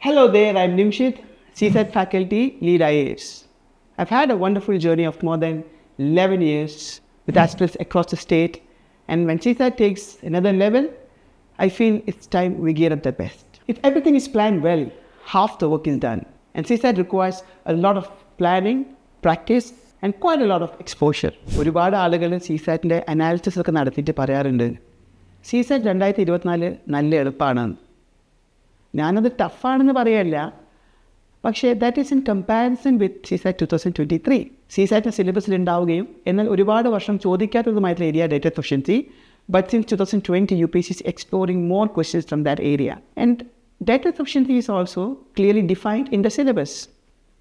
Hello there, I'm Nimshit, CSAT faculty, lead IAS. I've had a wonderful journey of more than 11 years with aspirants across the state, and when CSAT takes another level, I feel it's time we gear up the best. If everything is planned well, half the work is done, and CSAT requires a lot of planning, practice, and quite a lot of exposure. ഒരുപാട് ആളുകൾ CSATൻ്റെ analysis ഒക്കെ നടത്തിയിട്ട് പറയാറുണ്ട് CSAT 2024 നല്ല എളുപ്പമാണ്. ഞാനത് ടഫാണെന്ന് പറയല്ല, പക്ഷേ that is in comparison with CSAT 2023. CSAT സിലബസിൽ ഉണ്ടാവുകയും എന്നാൽ ഒരുപാട് വർഷം ചോദിക്കാത്തതുമായിട്ടുള്ള area data efficiency. But since 2020 UPSC is exploring more questions from that area. And data efficiency is also clearly defined in the syllabus.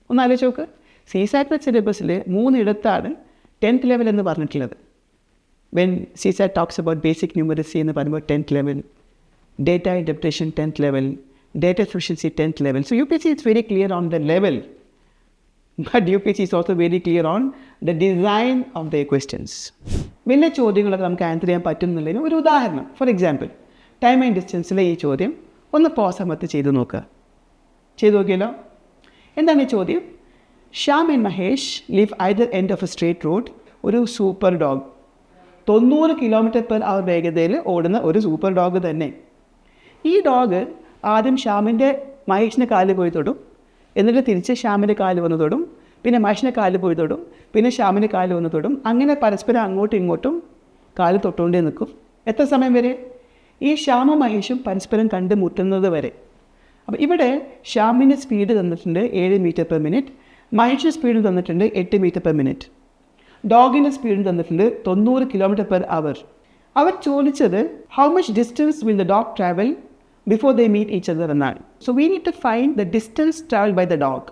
ഒന്ന് ആലോചിച്ച് നോക്ക്, CSAT സിലബസിൽ 3 ഇടത്താണ് 10th ലെവൽ എന്ന് പറഞ്ഞിട്ടുള്ളത്. When CSAT talks about basic numeracy എന്ന് പറയുമ്പോൾ 10th level, data interpretation 10th level, data efficiency 10th level. So UPSC is very clear on the level, but UPSC is also very clear on the design of their questions. വലിയ ചോദ്യങ്ങളൊക്കെ നമുക്ക് answer ചെയ്യാൻ പറ്റുന്നുള്ളതിന് ഒരു ഉദാഹരണം, for example time and ഡിസ്റ്റൻസിലെ ഈ ചോദ്യം ഒന്ന് pose സമയത്ത് ചെയ്ത് നോക്കുക. ചെയ്ത് നോക്കിയല്ലോ. എന്താണ് ഈ ചോദ്യം? Shyam and Mahesh live either end of A straight road. ഒരു സൂപ്പർ ഡോഗ്, 90 km/h വേഗതയിൽ ഓടുന്ന ഒരു സൂപ്പർ ഡോഗ് തന്നെ. ഈ ഡോഗ് ആദ്യം ശ്യാമിൻ്റെ മഹേഷിൻ്റെ കാല് പോയി തൊടും, എന്നിട്ട് തിരിച്ച് ശ്യാമിൻ്റെ കാല് വന്ന് തൊടും, പിന്നെ മഹേഷിൻ്റെ കാല് പോയി തൊടും, പിന്നെ ശ്യാമിൻ്റെ കാല് വന്ന് തൊടും. അങ്ങനെ പരസ്പരം അങ്ങോട്ടും ഇങ്ങോട്ടും കാല് തൊട്ടുകൊണ്ടേ നിൽക്കും. എത്ര സമയം വരെ? ഈ ശ്യാമും മഹേഷും പരസ്പരം കണ്ടുമുട്ടുന്നത് വരെ. അപ്പോൾ ഇവിടെ ശ്യാമിൻ്റെ സ്പീഡ് തന്നിട്ടുണ്ട് 7 m/min, മഹേഷിൻ്റെ സ്പീഡ് തന്നിട്ടുണ്ട് 8 m/min. ഡോഗിൻ്റെ സ്പീഡ് തന്നിട്ടുണ്ട് 90 km/h. അവർ ചോദിച്ചത് how much distance will the dog travel before they meet each other എന്നാണ്. So we need to find the distance travel by the dog.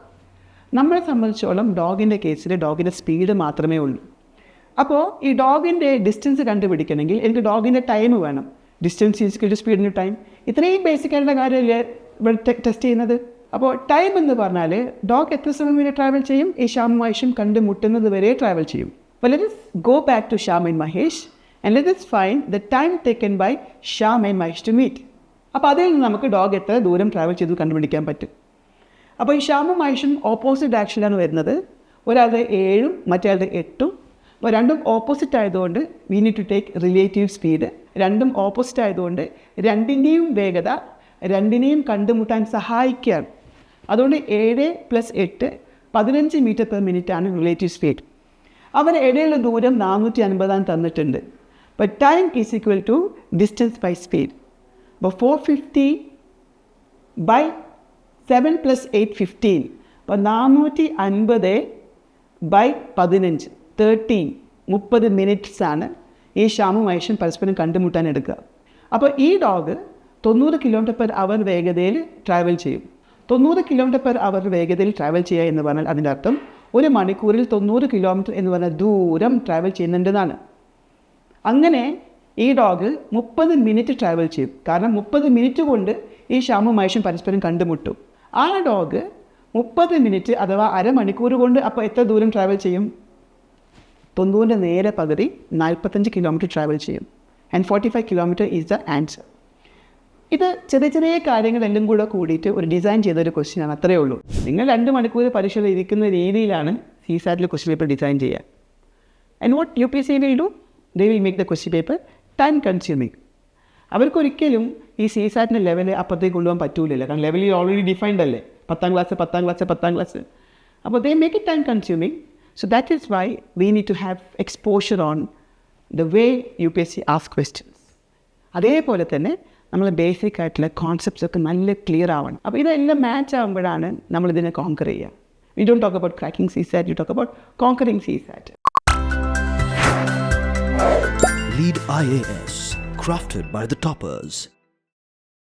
നമ്മളെ സംബന്ധിച്ചോളം ഡോഗിൻ്റെ കേസിൽ ഡോഗിൻ്റെ സ്പീഡ് മാത്രമേ ഉള്ളൂ. അപ്പോൾ ഈ ഡോഗിൻ്റെ ഡിസ്റ്റൻസ് കണ്ടുപിടിക്കണമെങ്കിൽ എനിക്ക് ഡോഗിൻ്റെ ടൈം വേണം. ഡിസ്റ്റൻസ് ഈക്വൽ ടു സ്പീഡിൻ്റെ ടൈം. ഇത്രയും ബേസിക് ആയിട്ടുള്ള കാര്യമല്ലേ ഇവിടെ ടെസ്റ്റ് ചെയ്യുന്നത്. അപ്പോൾ ടൈം എന്ന് പറഞ്ഞാൽ ഡോഗ് എത്ര സമയം വരെ ട്രാവൽ ചെയ്യും? ഈ ശ്യാമും മഹേഷും കണ്ടുമുട്ടുന്നത് വരെ ട്രാവൽ ചെയ്യും. അപ്പോൾ let us go back to Shyam and Mahesh and let us find the time taken by Shyam and Mahesh to meet. അപ്പോൾ അതിൽ നിന്ന് നമുക്ക് ഡോഗ് എത്ര ദൂരം ട്രാവൽ ചെയ്ത് കണ്ടുപിടിക്കാൻ പറ്റും. അപ്പോൾ ഈ ശ്യാമും മഹേഷും ഓപ്പോസിറ്റ് ആക്ഷനിലാണ് വരുന്നത്. ഒരാളുടെ 7 മറ്റേയാളുടെ 8. അപ്പോൾ രണ്ടും ഓപ്പോസിറ്റ് ആയതുകൊണ്ട് we need to take relative speed. രണ്ടും ഓപ്പോസിറ്റ് ആയതുകൊണ്ട് രണ്ടിൻ്റെയും വേഗത രണ്ടിനെയും കണ്ടുമുട്ടാൻ സഹായിക്കുകയാണ്. അതുകൊണ്ട് 7 + 8 15 m/min ആണ് റിലേറ്റീവ് സ്പീഡ്. അവരുടെ ഇടയിലുള്ള ദൂരം 450 തന്നിട്ടുണ്ട്. But time is equal to distance by speed. അപ്പോൾ 450 / 7 + 8 15. അപ്പോൾ 450 / 15 30 മിനിറ്റ്സ് ആണ് ഈ ശ്യാമും മഹേഷും പരസ്പരം കണ്ടുമുട്ടാൻ എടുക്കുക. അപ്പോൾ ഈ ഡോഗ് 90 km/h വേഗതയിൽ ട്രാവൽ ചെയ്യും. 90 km/h വേഗതയിൽ ട്രാവൽ ചെയ്യുക എന്ന് പറഞ്ഞാൽ അതിൻ്റെ അർത്ഥം 1 മണിക്കൂറിൽ 90 km എന്ന് പറഞ്ഞ ദൂരം ട്രാവൽ ചെയ്യുന്നുണ്ടെന്നാണ്. അങ്ങനെ ഈ ഡോഗ് 30 മിനിറ്റ് ട്രാവൽ ചെയ്യും. കാരണം 30 മിനിറ്റ് കൊണ്ട് ഈ ശ്യാമും മഹേഷും പരസ്പരം കണ്ടുമുട്ടും. ആ ഡോഗ് 30 മിനിറ്റ് അഥവാ അരമണിക്കൂർ കൊണ്ട് അപ്പോൾ എത്ര ദൂരം ട്രാവൽ ചെയ്യും? 90ൻ്റെ നേരെ പകുതി 45 km ട്രാവൽ ചെയ്യും. And 45 km is the answer. ഇത് ചെറിയ ചെറിയ കാര്യങ്ങളെല്ലാം കൂടെ കൂടിയിട്ട് ഒരു ഡിസൈൻ ചെയ്തൊരു ക്വസ്റ്റ്യനാണ്. അത്രയേ ഉള്ളൂ. നിങ്ങൾ 2 മണിക്കൂർ പരീക്ഷയിൽ ഇരിക്കുന്ന രീതിയിലാണ് CSAT ക്വസ്റ്റ്യൻ പേപ്പർ ഡിസൈൻ ചെയ്യുക. And what UPSC will do? They will make the question paper time consuming. അവർക്കൊരിക്കലും ഈ CSAT ലെവൽ അപ്പുറത്തേക്ക് കൊണ്ടുപോകാൻ പറ്റൂലല്ലോ. കാരണം ലെവൽ ഓൾറെഡി ഡിഫൈൻഡ് അല്ലേ. 10th class. അപ്പോൾ they make it time consuming. So that is why we need to have exposure on the way UPSC asks questions. അതേപോലെ തന്നെ നമ്മൾ ബേസിക് ആയിട്ടുള്ള കോൺസെപ്റ്റ്സ് ഒക്കെ നല്ല ക്ലിയർ ആവണം. അപ്പോൾ ഇതെല്ലാം മാച്ച് ആകുമ്പോഴാണ് നമ്മളിതിനെ കോൺകർ ചെയ്യുക. We don't talk about cracking CSAT, you talk about conquering CSAT. Lead IAS, crafted by the toppers.